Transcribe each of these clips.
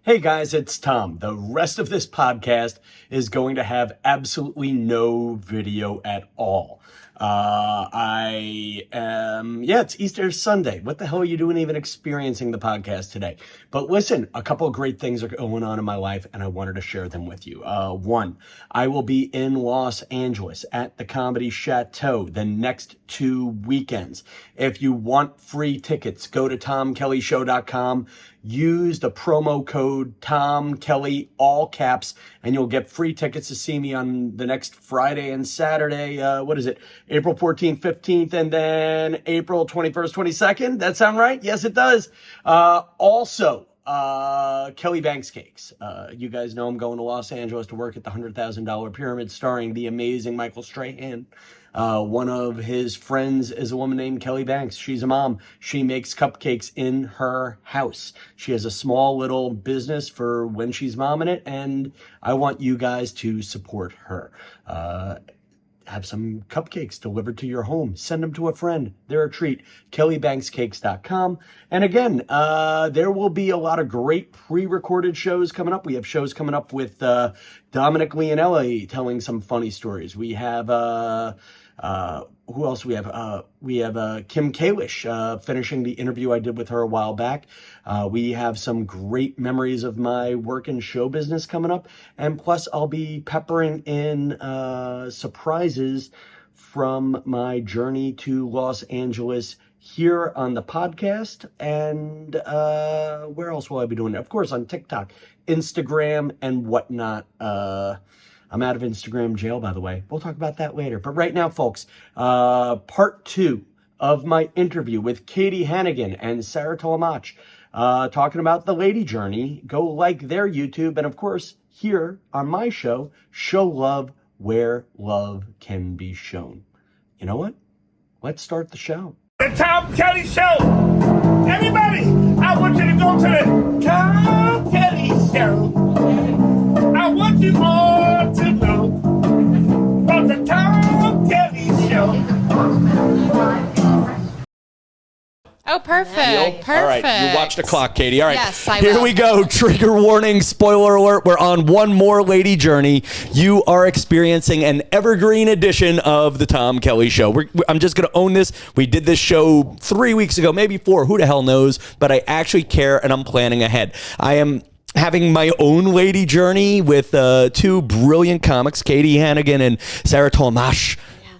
Hey guys, it's Tom. The rest of this podcast is going to have absolutely no video at all. It's Easter Sunday. What the hell are you doing even experiencing the podcast today? But listen, a couple of great things are going on in my life and I wanted to share them with you. One, I will be in Los Angeles at the Comedy Chateau the next 2 weekends. If you want free tickets, go to TomKellyShow.com. Use the promo code TomKelly, all caps, and you'll get free tickets to see me on the next Friday and Saturday. April 14th, 15th, and then April 21st, 22nd. That sound right? Yes, it does. Kelly Banks Cakes. You guys know I'm going to Los Angeles to work at the $100,000 Pyramid, starring the amazing Michael Strahan. One of his friends is a woman named Kelly Banks. She's a mom. She makes cupcakes in her house. She has a small little business for when she's momming it, and I want you guys to support her. Have some cupcakes delivered to your home. Send them to a friend. They're a treat. KellyBanksCakes.com. And again, there will be a lot of great pre-recorded shows coming up. We have shows coming up with Dominic Leonelli telling some funny stories. We have who else we have? We have Kim Kalish finishing the interview I did with her a while back. We have some great memories of my work in show business coming up. And plus, I'll be peppering in surprises from my journey to Los Angeles here on the podcast. And where else will I be doing it? Of course, on TikTok, Instagram, and whatnot. I'm out of Instagram jail, by the way. We'll talk about that later. But right now, folks, part 2 of my interview with Katie Hannigan and Sara Tollemache, talking about the lady journey. Go like their YouTube. And of course, here on my show, show love where love can be shown. You know what? Let's start the show. The Tom Kelly Show. Everybody, I want you to go to the Tom Kelly Show. I want you all to know about the Tom Kelly Show. Oh, perfect. Perfect. All right, you watch the clock, Katie. All right, yes, I here will. we go. Trigger warning, spoiler alert. We're on one more lady journey. You are experiencing an evergreen edition of the Tom Kelly Show. I'm just going to own this. We did this show 3 weeks ago, maybe 4. Who the hell knows? But I actually care, and I'm planning ahead. I am having my own lady journey with 2 brilliant comics, Katie Hannigan and Sara Tollemache.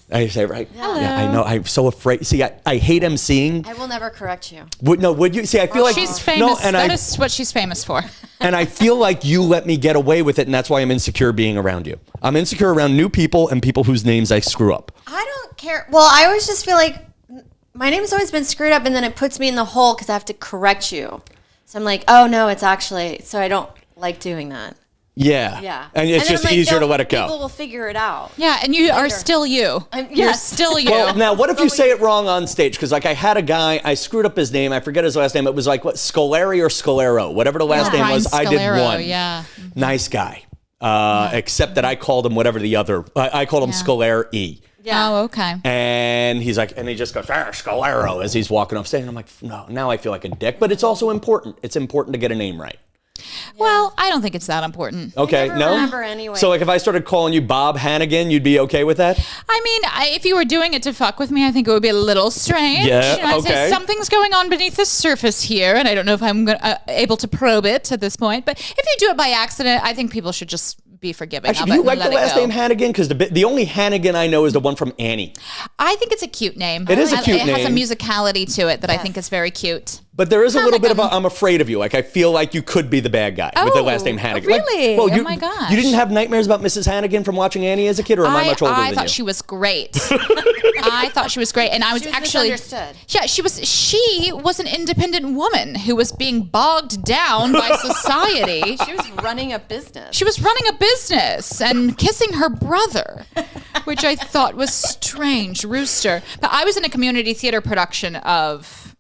I say it right. Hello. Yeah, I know. I'm so afraid. See, I hate emceeing. I will never correct you. Would you? See, I feel like she's famous. No, and that is what she's famous for. And I feel like you let me get away with it, and that's why I'm insecure being around you. I'm insecure around new people and people whose names I screw up. I don't care. Well, I always just feel like my name's always been screwed up, and then it puts me in the hole because I have to correct you. So I'm like, oh no, it's actually. So I don't like doing that. Yeah. Yeah. And it's just easier to let it go. People will figure it out. Yeah, and you are still you. You're still you. Well, now, what if you say it wrong on stage? Because, like, I had a guy, I screwed up his name. I forget his last name. It was like, what, Scolari or Scalero? Whatever the last name was, I did one. Yeah. Nice guy. Except that I called him whatever the other, I called him Scalari. Yeah. Oh, okay. And he's like, and he just goes, Scalero, as he's walking off stage. And I'm like, no, now I feel like a dick. But it's also important. It's important to get a name right. Well, I don't think it's that important. Okay, I never no? remember anyway. So, like, if I started calling you Bob Hannigan, you'd be okay with that? I mean, if you were doing it to fuck with me, I think it would be a little strange. Yeah, I'd say okay. something's going on beneath the surface here, and I don't know if I'm able to probe it at this point. But if you do it by accident, I think people should just be forgiving. Actually, do you like the last name Hannigan? Because the only Hannigan I know is the one from Annie. I think it's a cute name. It is a cute name. It has a name. musicality to it that I think is very cute. But there is a little bit of a, I'm afraid of you. Like, I feel like you could be the bad guy with the last name Hannigan. Really? Like, Oh my gosh. You didn't have nightmares about Mrs. Hannigan from watching Annie as a kid, or am I much older than you? I thought she was great. I thought she was great, and I was actually misunderstood. Yeah, she was an independent woman who was being bogged down by society. She was running a business. She was running a business and kissing her brother, which I thought was strange. Rooster. But I was in a community theater production of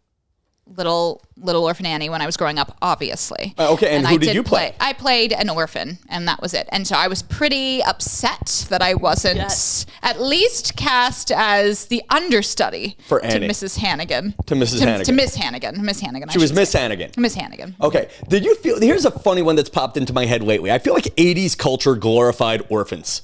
little orphan Annie when I was growing up, obviously. Okay, and who did you play? I played an orphan, and that was it. And so I was pretty upset that I wasn't at least cast as the understudy For Annie. to Mrs. Hannigan. To Mrs. Hannigan. To Miss Hannigan. Miss Hannigan. She was Miss Hannigan. Miss Hannigan. Okay. Did you feel? Here's a funny one that's popped into my head lately. I feel like 80s culture glorified orphans.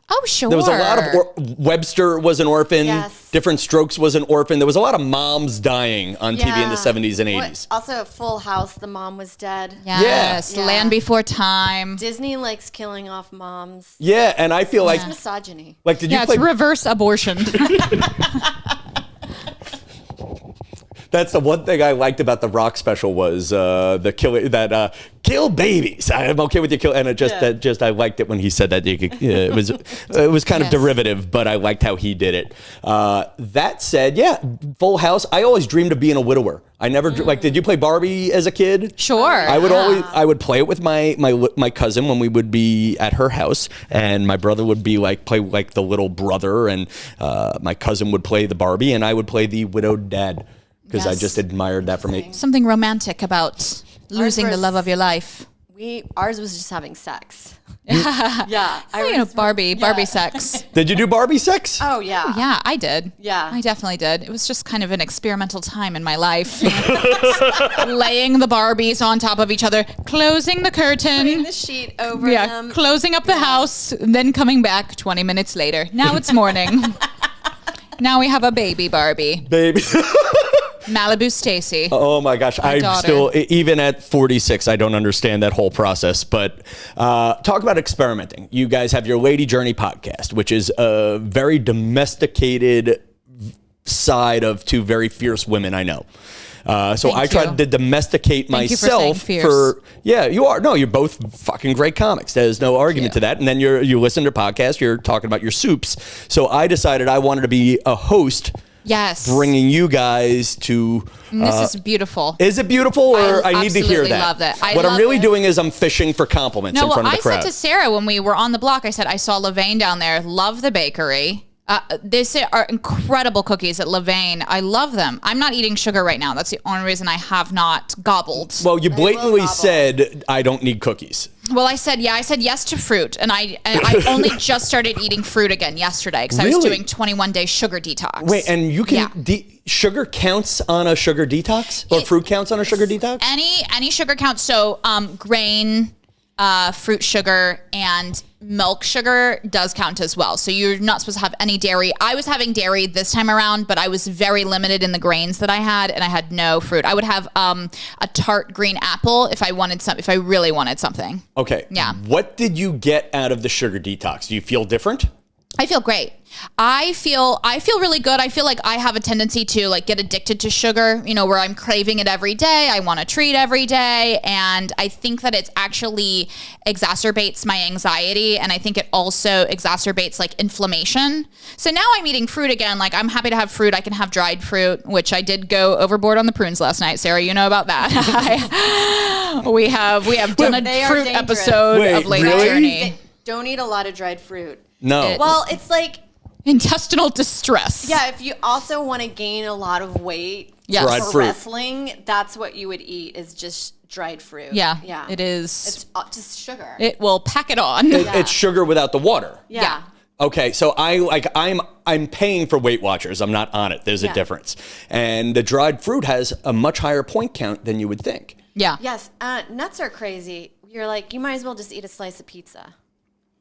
Oh, sure. There was a lot of Webster was an orphan. Yes. Different Strokes was an orphan. There was a lot of moms dying on TV in the 70s and 80s. Also, Full House, the mom was dead. Yes. Yeah. Land Before Time. Disney likes killing off moms. Yeah, and I feel like It's misogyny. did you Yeah, play? it's reverse abortion. That's the one thing I liked about the Rock special was the kill babies. I'm okay with you kill, and I liked it when he said that. It was kind of derivative, but I liked how he did it. That said, Full House. I always dreamed of being a widower. I never did you play Barbie as a kid? Sure. I would play it with my cousin when we would be at her house, and my brother would be play the little brother, and my cousin would play the Barbie, and I would play the widowed dad. Because I just admired that for me. Something romantic about losing the love of your life. Ours was just having sex. Yeah. Barbie sex. Did you do Barbie sex? Oh, yeah. Yeah, I did. Yeah. I definitely did. It was just kind of an experimental time in my life. Laying the Barbies on top of each other, closing the curtain. Putting the sheet over them. Closing up the house, then coming back 20 minutes later. Now it's morning. Now we have a baby Barbie. Baby. Malibu Stacy. Oh my gosh. I'm daughter. still, even at 46, I don't understand that whole process. But talk about experimenting. You guys have your Lady Journey podcast, which is a very domesticated side of two very fierce women I know. So I tried to domesticate myself for you are. No, you're both fucking great comics. There's no argument to that. And then you listen to podcasts, you're talking about your soups. So I decided I wanted to be a host. Yes. Bringing you guys to. This is beautiful. Is it beautiful, or I need to hear that? Love that. What I'm really doing is I'm fishing for compliments in front of the crowd. I said to Sarah when we were on the block, I said, I saw Levain down there. Love the bakery. These are incredible cookies at Levain. I love them. I'm not eating sugar right now. That's the only reason I have not gobbled. Well, you blatantly said I don't need cookies. Well, I said yes to fruit, and I only just started eating fruit again yesterday because I was doing 21-day sugar detox. Wait, and you can sugar counts on a sugar detox, or fruit counts on a sugar detox? Any sugar counts. So grain, fruit sugar, and milk sugar does count as well. So you're not supposed to have any dairy. I was having dairy this time around, but I was very limited in the grains that I had, and I had no fruit. I would have a tart green apple if I really wanted something. Okay. Yeah. What did you get out of the sugar detox? Do you feel different? I feel great. I feel really good. I feel like I have a tendency to get addicted to sugar, where I'm craving it every day. I want a treat every day. And I think that it actually exacerbates my anxiety. And I think it also exacerbates inflammation. So now I'm eating fruit again. I'm happy to have fruit. I can have dried fruit, which I did go overboard on the prunes last night. Sarah, you know about that. we have done a fruit episode of Lady Journey. Don't eat a lot of dried fruit. No. Well, it's intestinal distress. Yeah, if you also want to gain a lot of weight Dried for fruit. wrestling, that's what you would eat is just dried fruit. Yeah. It is. It's just sugar. It will pack it on. It's sugar without the water. Yeah. Okay, so I'm paying for Weight Watchers. I'm not on it. There's a difference. And the dried fruit has a much higher point count than you would think. Yeah. Yes. Nuts are crazy. You're you might as well just eat a slice of pizza.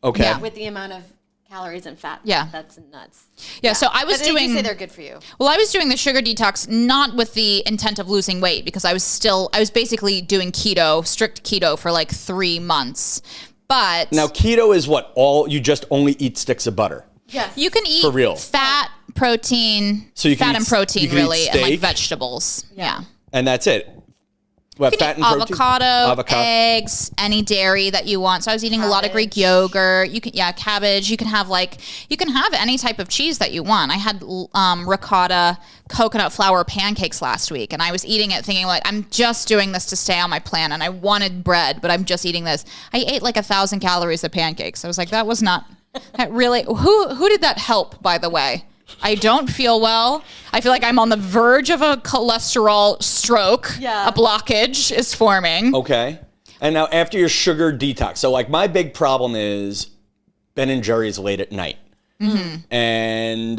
Okay. Yeah. With the amount of calories and fat. Yeah. That's nuts. Yeah, so I was but doing. You say they're good for you. Well, I was doing the sugar detox not with the intent of losing weight because I was basically doing strict keto for 3 months. But now keto is what? You just only eat sticks of butter. Yes. You can eat for real. Fat, protein, so you can fat and protein really, steak, and vegetables. Yeah. And that's it. What, You can fat eat and protein? avocado, eggs, any dairy that you want. So I was eating a lot of Greek yogurt. You can, cabbage. You can have any type of cheese that you want. I had ricotta coconut flour pancakes last week, and I was eating it thinking I'm just doing this to stay on my plan, and I wanted bread, but I'm just eating this. I ate 1,000 calories of pancakes. I was that was not that really. Who did that help? By the way. I don't feel well. I feel like I'm on the verge of a cholesterol stroke. Yeah. A blockage is forming. Okay. And now after your sugar detox, so like my big problem is Ben and Jerry's late at night. And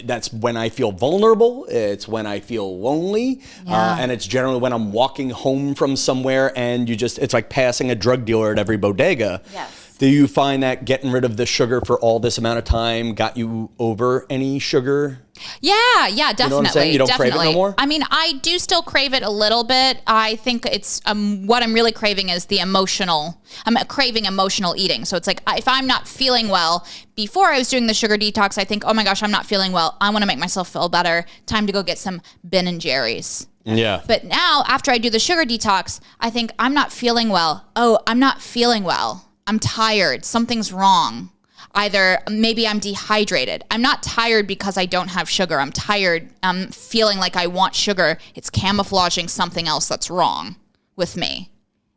that's when I feel vulnerable. It's when I feel lonely. And it's generally when I'm walking home from somewhere and it's like passing a drug dealer at every bodega. Yes. Do you find that getting rid of the sugar for all this amount of time got you over any sugar? Yeah, definitely. You know what I'm saying? You don't crave it no more? I mean, I do still crave it a little bit. I think it's what I'm really craving is the emotional. I'm craving emotional eating. So it's like if I'm not feeling well, before I was doing the sugar detox, I think, oh my gosh, I'm not feeling well. I want to make myself feel better. Time to go get some Ben and Jerry's. Yeah. But now, after I do the sugar detox, I think I'm not feeling well. Oh, I'm not feeling well. I'm tired. Something's wrong. Either maybe I'm dehydrated. I'm not tired because I don't have sugar. I'm tired. I'm feeling like I want sugar. It's camouflaging something else that's wrong with me,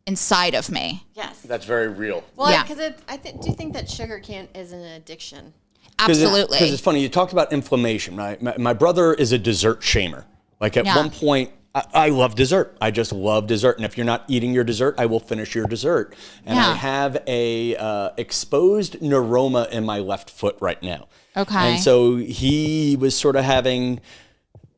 inside of me. Yes. That's very real. Well, Yeah. because do you think that sugar is an addiction? Absolutely. Because it's funny, you talked about inflammation, right? My brother is a dessert shamer. Like at one point, I love dessert. I just love dessert. And if you're not eating your dessert, I will finish your dessert. And I have a exposed neuroma in my left foot right now. Okay. And so he was sort of having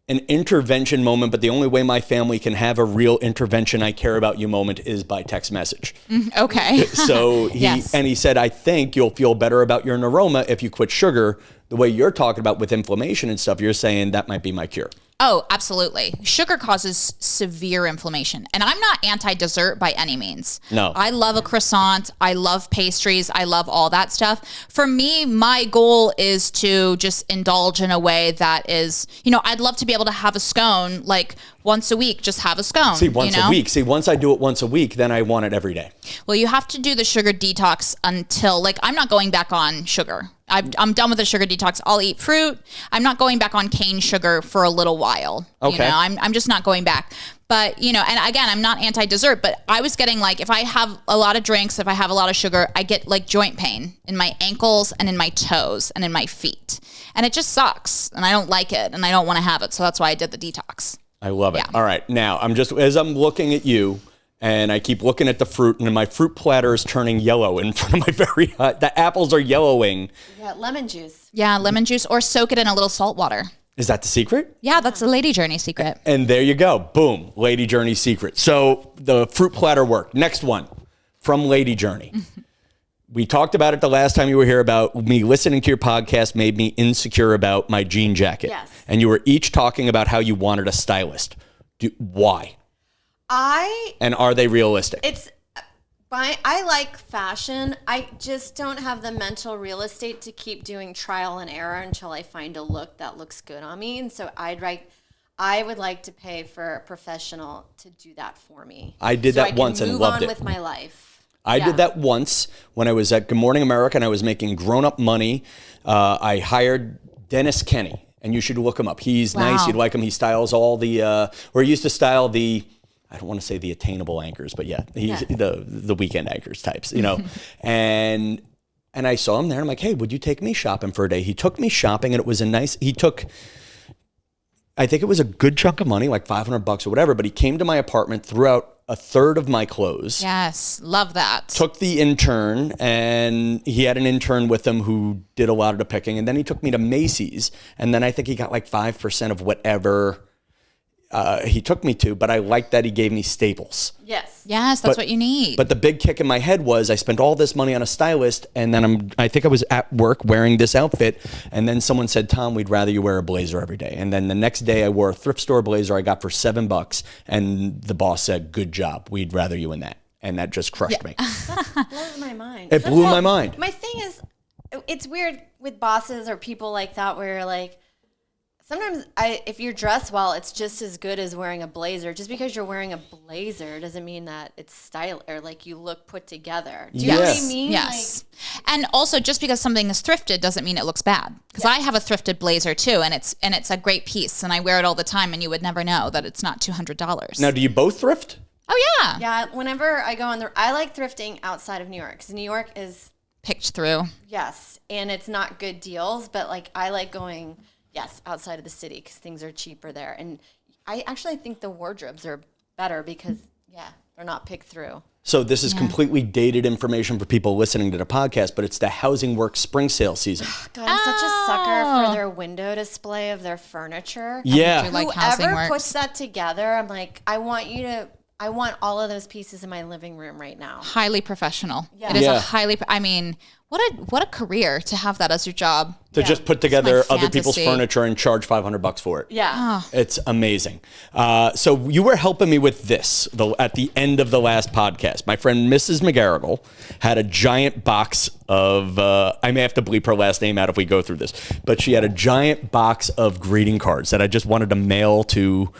an intervention moment, but the only way my family can have a real intervention I care about you moment is by text message. Okay. So he said, I think you'll feel better about your neuroma if you quit sugar. The way you're talking about with inflammation and stuff, you're saying that might be my cure. Oh, absolutely. Sugar causes severe inflammation. And I'm not anti-dessert by any means. No. I love a croissant. I love pastries. I love all that stuff. For me, my goal is to just indulge in a way that is, I'd love to be able to have a scone like once a week, just have a scone. See, once a week. See, once I do it once a week, then I want it every day. Well, you have to do the sugar detox until, I'm not going back on sugar. I'm done with the sugar detox. I'll eat fruit. I'm not going back on cane sugar for a little while. Okay. I'm just not going back. But, and again, I'm not anti-dessert, but I was getting if I have a lot of drinks, if I have a lot of sugar, I get joint pain in my ankles and in my toes and in my feet. And it just sucks. And I don't like it and I don't want to have it. So that's why I did the detox. I love it. Yeah. All right. Now, as I'm looking at you, and I keep looking at the fruit, and my fruit platter is turning yellow in front of my the apples are yellowing. Yeah, lemon juice. Yeah, lemon juice or soak it in a little salt water. Is that the secret? Yeah, that's the Lady Journey secret. And there you go. Boom. Lady Journey secret. So the fruit platter worked. Next one from Lady Journey. We talked about it the last time you were here about me listening to your podcast made me insecure about my jean jacket. Yes. And you were each talking about how you wanted a stylist. Why? And are they realistic? I like fashion. I just don't have the mental real estate to keep doing trial and error until I find a look that looks good on me. And so I would like to pay for a professional to do that for me. I did that once and loved it. Move on with my life. I did that once when I was at Good Morning America and I was making grown-up money. I hired Dennis Kenny, and you should look him up. He's nice. You'd like him. He styles all the, or he used to style the, I don't want to say the attainable anchors, but he's the weekend anchors types, and I saw him there. I'm like, hey, would you take me shopping for a day? He took me shopping, and it was I think it was a good chunk of money, like $500 or whatever, but he came to my apartment, threw out a third of my clothes. Yes, love that. Took the intern, and he had an intern with him who did a lot of the picking, and then he took me to Macy's, and then I think he got 5% of whatever he took me to, but I liked that he gave me staples. Yes. Yes, that's what you need. But the big kick in my head was I spent all this money on a stylist, and then I think I was at work wearing this outfit, and then someone said, Tom, we'd rather you wear a blazer every day. And then the next day I wore a thrift store blazer I got for $7, and the boss said, good job, we'd rather you in that. And that just crushed me. Blows my mind. It blew my mind. My thing is, it's weird with bosses or people like that where you're sometimes if you're dressed well, it's just as good as wearing a blazer. Just because you're wearing a blazer doesn't mean that it's style or you look put together. Do you know what I mean? Yes. And also, just because something is thrifted doesn't mean it looks bad. Because I have a thrifted blazer too, and it's a great piece, and I wear it all the time, and you would never know that it's not $200. Now, do you both thrift? Oh yeah. Yeah. Whenever I go I like thrifting outside of New York because New York is picked through. Yes, and it's not good deals, but like I like going, outside of the city because things are cheaper there. And I actually think the wardrobes are better because, they're not picked through. So this is completely dated information for people listening to the podcast, but it's the Housing Works spring sale season. God, I'm such a sucker for their window display of their furniture. Yeah. do like Housing Whoever Works. puts that together, I'm like, I want all of those pieces in my living room right now. Highly professional. Yeah. It is Yeah. a highly, I mean, what a career to have that as your job. To just put together my other people's fantasy. furniture and charge $500 for it. Yeah. It's amazing. So you were helping me with this at the end of the last podcast. My friend Mrs. McGarrigle had a giant box of, I may have to bleep her last name out if we go through this, but she had a giant box of greeting cards that I just wanted to mail to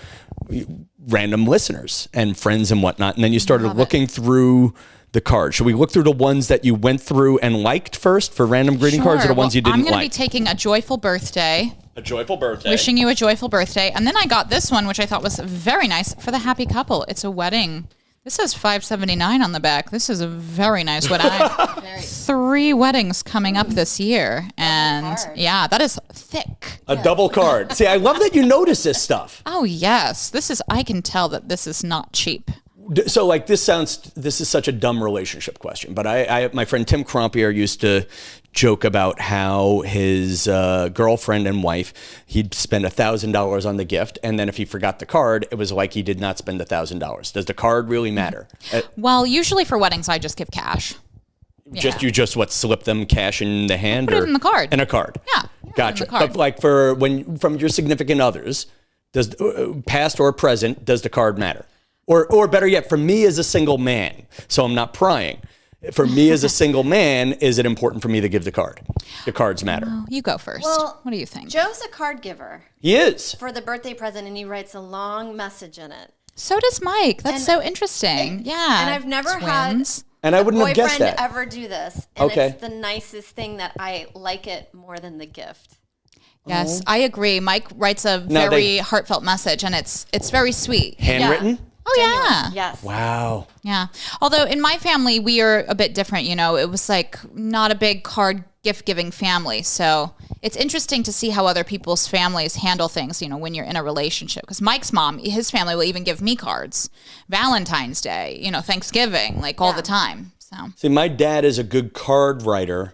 random listeners and friends and whatnot. And then you started looking through the cards. Should we look through the ones that you went through and liked first for random greeting cards, or the ones you didn't I'm going to be like? taking a joyful birthday. A joyful birthday. Wishing you a joyful birthday. And then I got this one, which I thought was very nice for the happy couple. It's a wedding. This says $579 on the back. This is a very nice wedding. I have 3 weddings coming up this year. And yeah, that is thick. A double card. See, I love that you notice this stuff. Oh, yes. I can tell that this is not cheap. So like this is such a dumb relationship question, but my friend Tim Crompier used to joke about how his girlfriend and wife, he'd spend $1,000 on the gift, and then if he forgot the card, it was like he did not spend $1,000. Does the card really matter? Well, usually for weddings, I just give cash. Yeah. You slip them cash in the hand, Put it in the card. In a card. Yeah. Gotcha. In the card. But like from your significant others, does past or present, does the card matter? Or better yet, for me as a single man, so I'm not prying. For me as a single man, is it important for me to give the card? The cards matter. Oh, you go first. Well, what do you think? Joe's a card giver He is. for the birthday present, and he writes a long message in it. So does Mike. That's And so interesting. Yeah. And I've never Twins. And I wouldn't have boyfriend guessed that. ever do this. And Okay. it's the nicest thing that I like it more than the gift. Yes, I agree. Mike writes a Now very heartfelt message, and it's very sweet. Handwritten? Oh yeah. Yes. Wow. Yeah. Although in my family we are a bit different, it was like not a big card gift giving family. So it's interesting to see how other people's families handle things, when you're in a relationship. Because Mike's mom, his family will even give me cards. Valentine's Day, Thanksgiving, like all the time. So See, my dad is a good card writer,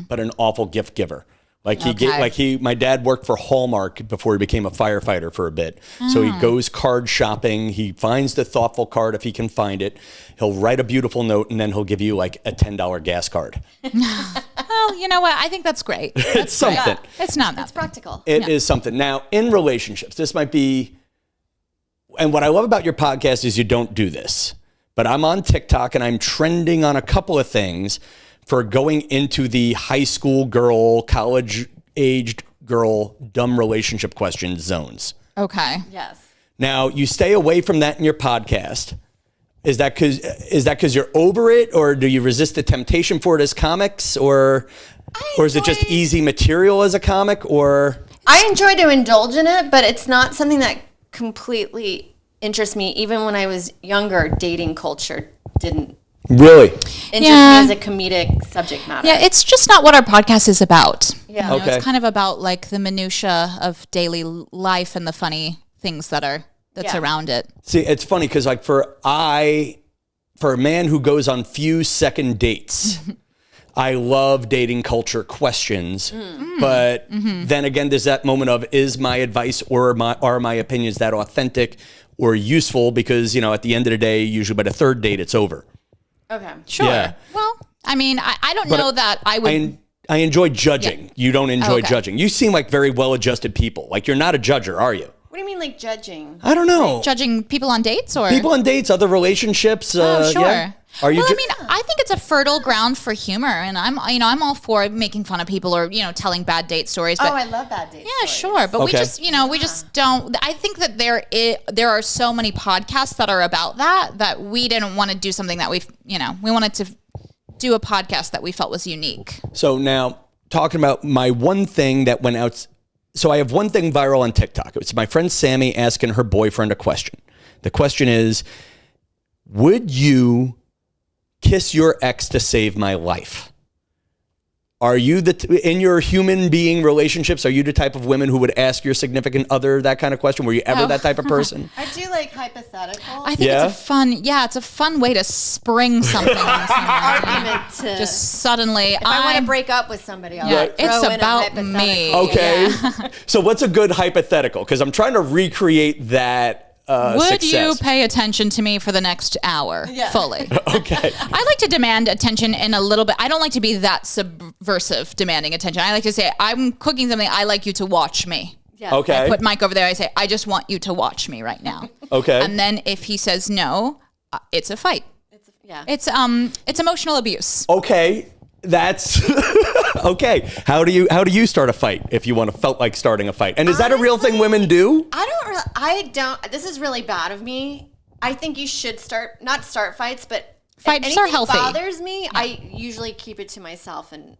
but an awful gift giver. My dad worked for Hallmark before he became a firefighter for a bit. So he goes card shopping. He finds the thoughtful card if he can find it. He'll write a beautiful note, and then he'll give you like a $10 gas card. well, you know what? I think that's great. It's something. It's not that. It's practical. It is something. Now, in relationships, this might be, and what I love about your podcast is you don't do this, but I'm on TikTok and I'm trending on a couple of things for going into the high school girl, college-aged girl, dumb relationship question zones. Okay. Yes. Now, you stay away from that in your podcast. Is that because you're over it, or do you resist the temptation for it as comics, or is it just easy material as a comic, or? I enjoy to indulge in it, but it's not something that completely interests me. Even when I was younger, dating culture didn't Really? interest me as a comedic subject matter. Yeah, it's just not what our podcast is about. Yeah. Okay. It's kind of about like the minutia of daily life and the funny things that's around it. See, it's funny because like for a man who goes on few second dates, I love dating culture questions. But then again, there's that moment of, is my advice or are my opinions that authentic or useful? Because, at the end of the day, usually by the third date, it's over. Okay. Sure. Yeah. Well, I mean, I don't know that I would. I enjoy judging. Yeah. You don't enjoy Okay. judging. You seem like very well-adjusted people. Like you're not a judger, are you? What do you mean, like judging? I don't know. Judging people on dates or People on dates, other relationships. Oh, sure. Yeah? Are you? Well, I mean, I think it's a fertile ground for humor, and I'm all for making fun of people or telling bad date stories. But I love that date. yeah, sure. But we Okay. just we just don't. I think that there are so many podcasts that are about that we didn't want to do something that we wanted to do a podcast that we felt was unique. So now talking about my one thing that went out. So I have one thing viral on TikTok. It's my friend Sammy asking her boyfriend a question. The question is, would you kiss your ex to save my life? Are you in your human being relationships, are you the type of women who would ask your significant other that kind of question? Were you ever that type of person? I do like hypothetical I think it's a fun way to spring something on someone. argument to Just suddenly, if I want to break up with somebody, I'll Yeah, throw it's in a about hypothetical. me. Okay. Yeah. So what's a good hypothetical? Because I'm trying to recreate that Would you success. pay attention to me for the next hour fully? Okay. I like to demand attention in a little bit. I don't like to be that subversive demanding attention. I like to say, I'm cooking something. I like you to watch me. Yeah. Okay. I put Mike over there. I say, I just want you to watch me right now. Okay. And then if he says no, it's a fight. Yeah. It's emotional abuse. Okay. That's okay. How do you start a fight if you felt like starting a fight? And is that a real thing women do? I don't. This is really bad of me. I think you should not start fights, but Fights if are anything healthy. bothers me, I usually keep it to myself and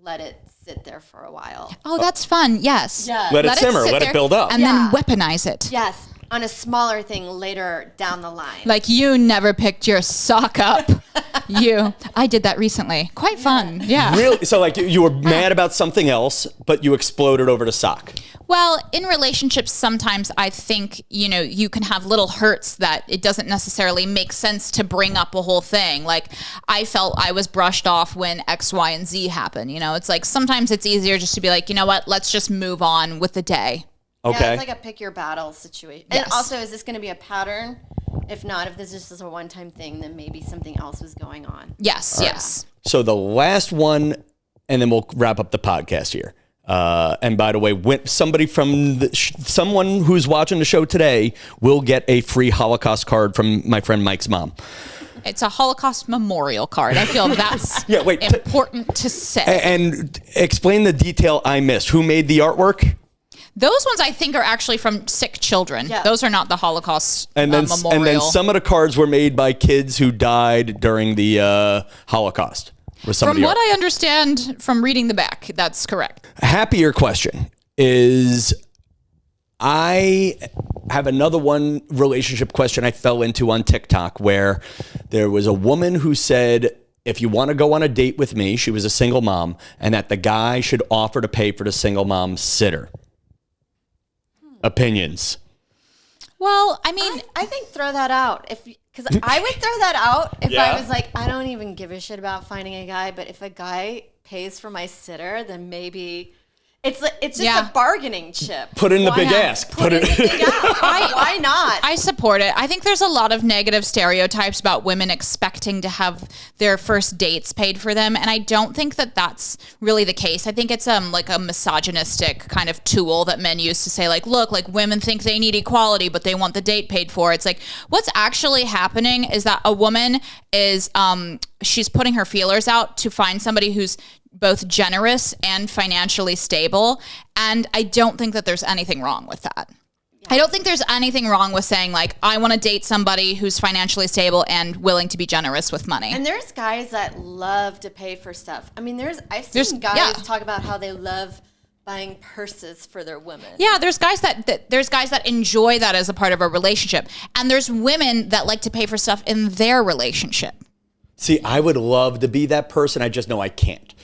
let it sit there for a while. Oh, that's fun. Yes. Yeah. Let it simmer. sit Let it there build up. And Yeah. then weaponize it. Yes, on a smaller thing later down the line. Like you never picked your sock up. I did that recently. Quite fun. Yeah. Really? So like you were mad about something else, but you exploded over the sock. Well, in relationships, sometimes I think, you can have little hurts that it doesn't necessarily make sense to bring up a whole thing. Like I felt I was brushed off when X, Y, and Z happened. It's like sometimes it's easier just to be like, you know what, let's just move on with the day. Okay. Yeah, it's like a pick your battle situation. Yes. And also, is this going to be a pattern? If not, if this is just a one-time thing, then maybe something else was going on. Yes, yes. So the last one, and then we'll wrap up the podcast here. And by the way, someone who's watching the show today will get a free Holocaust card from my friend Mike's mom. It's a Holocaust memorial card. I feel that's important to say. And explain the detail I missed. Who made the artwork? Those ones I think are actually from sick children. Yeah. Those are not the Holocaust memorial. And then some of the cards were made by kids who died during the Holocaust. From what I understand from reading the back, that's correct. Happier question is, I have another relationship question I fell into on TikTok where there was a woman who said, if you want to go on a date with me, she was a single mom, and that the guy should offer to pay for the single mom's sitter. Opinions. Well, I mean, I think throw that out. Because I would throw that out if Yeah. I was like, I don't even give a shit about finding a guy, but if a guy pays for my sitter, then maybe it's just a bargaining chip. Put in the big not? ask. Put in the big ask. Why not? I support it. I think there's a lot of negative stereotypes about women expecting to have their first dates paid for them, and I don't think that that's really the case. I think it's like a misogynistic kind of tool that men use to say like, look, like women think they need equality, but they want the date paid for. It's like what's actually happening is that a woman is she's putting her feelers out to find somebody who's both generous and financially stable. And I don't think that there's anything wrong with that. I don't think there's anything wrong with saying like, I want to date somebody who's financially stable and willing to be generous with money. And there's guys that love to pay for stuff. I mean, I've seen guys talk about how they love buying purses for their women. Yeah, there's guys that enjoy that as a part of a relationship. And there's women that like to pay for stuff in their relationship. See, I would love to be that person. I just know I can't.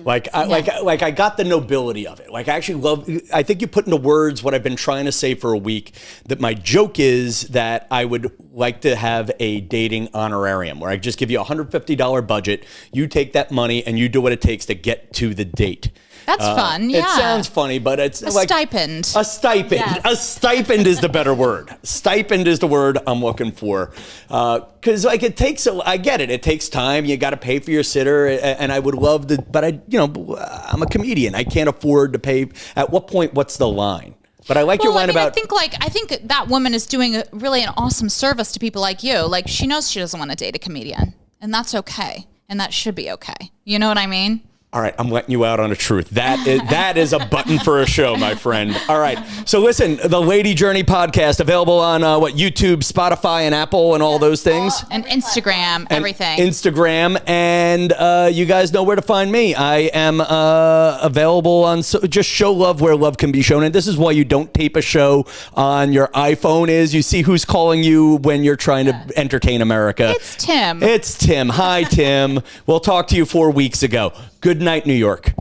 I got the nobility of it. Like I actually I think you put into words what I've been trying to say for a week, that my joke is that I would like to have a dating honorarium where I just give you a $150 budget. You take that money and you do what it takes to get to the date. That's fun. Yeah. It sounds funny, but it's like stipend. A stipend. Yes. A stipend is the better word. Stipend is the word I'm looking for. Because it takes. I get it. It takes time. You got to pay for your sitter, and I would love to. But I'm a comedian. I can't afford to pay. At what point? What's the line? But I like your line about. I think that woman is doing really an awesome service to people like you. Like she knows she doesn't want to date a comedian, and that's okay, and that should be okay. You know what I mean? All right, I'm letting you out on a truth. That is a button for a show, my friend. All right, so listen, the Lady Journey podcast available on YouTube, Spotify, and Apple, and all those things, And Instagram, everything. Instagram, and you guys know where to find me. I am available on just show love where love can be shown, and this is why you don't tape a show on your iPhone. Is you see who's calling you when you're trying to entertain America. It's Tim. It's Tim. Hi, Tim. We'll talk to you 4 weeks ago. Good night, New York.